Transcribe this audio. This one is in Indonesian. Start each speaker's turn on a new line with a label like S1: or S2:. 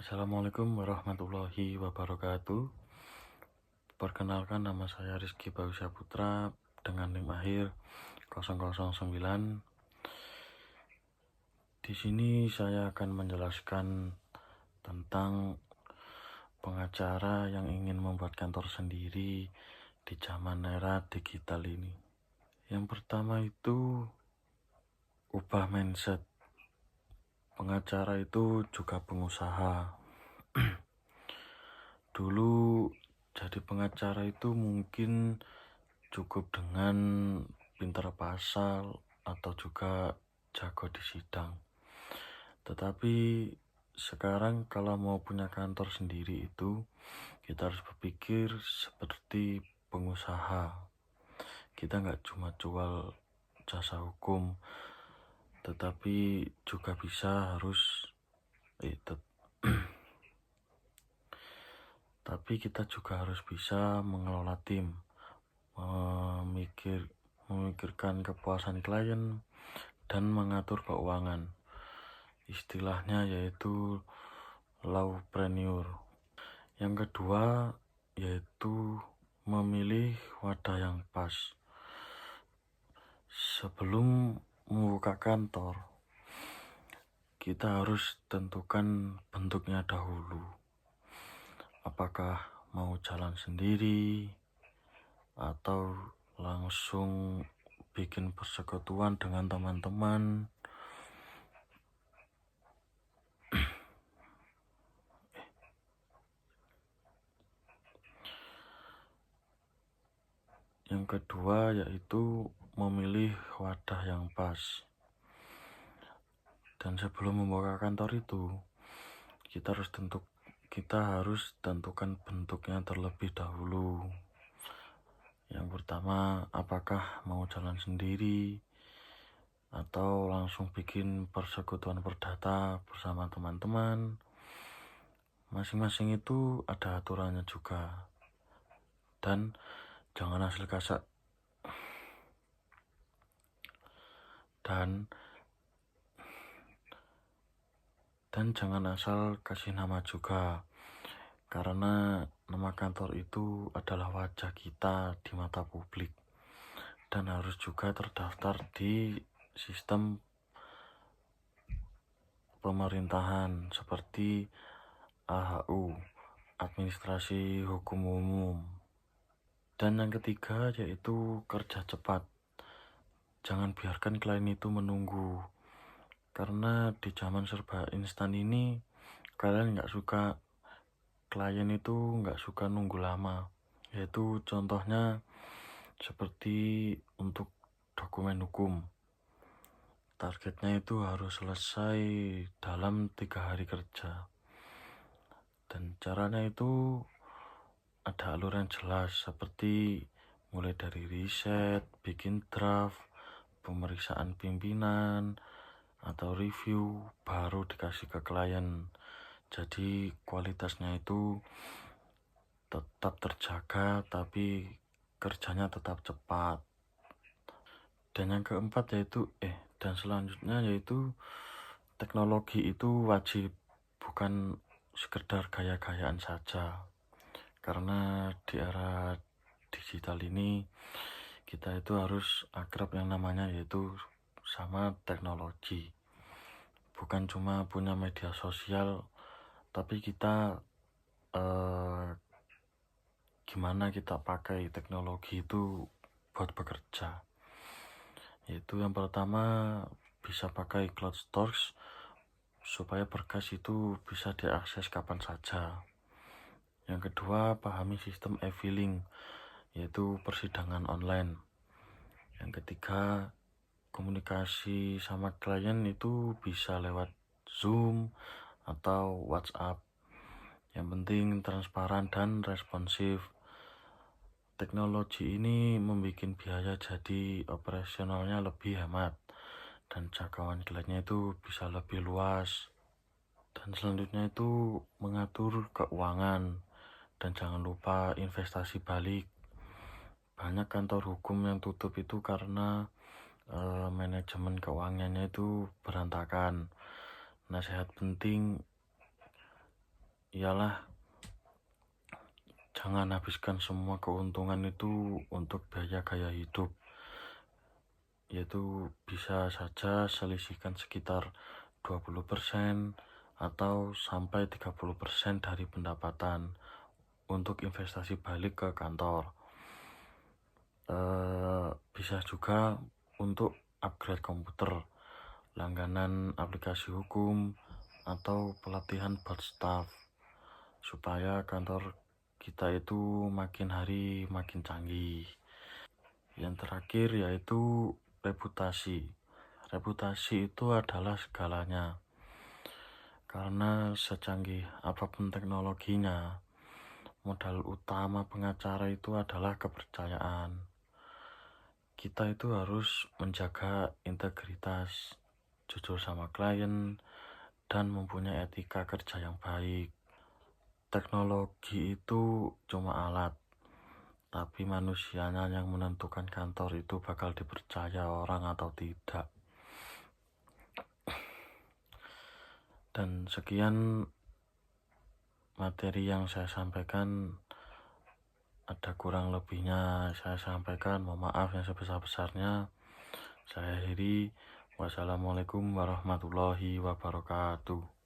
S1: Assalamualaikum warahmatullahi wabarakatuh. Perkenalkan, nama saya Rizky Bausya Putra dengan NIM akhir 009. Di sini saya akan menjelaskan tentang pengacara yang ingin membuat kantor sendiri di zaman era digital ini. Yang pertama itu ubah mindset. Pengacara itu juga pengusaha. Dulu jadi pengacara itu mungkin cukup dengan pintar pasal atau juga jago di sidang. Tetapi sekarang kalau mau punya kantor sendiri itu kita harus berpikir seperti pengusaha. Kita nggak cuma jual jasa hukum, tetapi juga bisa tapi kita juga harus bisa mengelola tim, memikirkan kepuasan klien, dan mengatur keuangan. Istilahnya yaitu lawpreneur. Yang kedua yaitu memilih wadah yang pas. Sebelum membuka kantor, kita harus tentukan bentuknya dahulu. Apakah mau jalan sendiri atau langsung bikin persekutuan dengan teman-teman. Yang kedua yaitu memilih wadah yang pas. Dan sebelum membuka kantor itu, kita harus tentukan bentuknya terlebih dahulu. Yang pertama, apakah mau jalan sendiri atau langsung bikin persekutuan perdata bersama teman-teman. Masing-masing itu ada aturannya juga. Dan jangan asal kasak. Dan jangan asal kasih nama juga. Karena nama kantor itu adalah wajah kita di mata publik. Dan harus juga terdaftar di sistem pemerintahan seperti AHU, Administrasi Hukum Umum. Dan yang ketiga yaitu kerja cepat. Jangan biarkan klien itu menunggu. Karena di zaman serba instan ini, klien itu nggak suka nunggu lama. Yaitu contohnya seperti untuk dokumen hukum. Targetnya itu harus selesai dalam 3 hari kerja. Dan caranya itu ada alur yang jelas, seperti mulai dari riset, bikin draft, pemeriksaan pimpinan, atau review, baru dikasih ke klien. Jadi kualitasnya itu tetap terjaga, tapi kerjanya tetap cepat. Dan yang keempat dan selanjutnya yaitu teknologi itu wajib, bukan sekedar gaya-gayaan saja. Karena di era digital ini kita itu harus akrab yang namanya yaitu sama teknologi. Bukan cuma punya media sosial, tapi kita gimana kita pakai teknologi itu buat bekerja. Yaitu yang pertama bisa pakai cloud storage supaya berkas itu bisa diakses kapan saja. Yang kedua, pahami sistem e-filing, yaitu persidangan online. Yang ketiga, komunikasi sama klien itu bisa lewat Zoom atau WhatsApp. Yang penting transparan dan responsif. Teknologi ini membuat biaya jadi operasionalnya lebih hemat dan jangkauan kliennya itu bisa lebih luas. Dan selanjutnya itu mengatur keuangan. Dan jangan lupa investasi balik. Banyak kantor hukum yang tutup itu karena manajemen keuangannya itu berantakan. Nasihat penting, ialah jangan habiskan semua keuntungan itu untuk biaya gaya hidup, yaitu bisa saja selisihkan sekitar 20% atau sampai 30% dari pendapatan untuk investasi balik ke kantor. Bisa juga untuk upgrade komputer, langganan aplikasi hukum, atau pelatihan buat staff, supaya kantor kita itu makin hari makin canggih. Yang terakhir yaitu reputasi. Reputasi itu adalah segalanya, karena secanggih apapun teknologinya, modal utama pengacara itu adalah kepercayaan. Kita itu harus menjaga integritas, jujur sama klien, dan mempunyai etika kerja yang baik. Teknologi itu cuma alat, tapi manusianya yang menentukan kantor itu bakal dipercaya orang atau tidak. Dan sekian materi yang saya sampaikan, ada kurang lebihnya saya sampaikan, mohon maaf yang sebesar-besarnya. Saya akhiri, wassalamualaikum warahmatullahi wabarakatuh.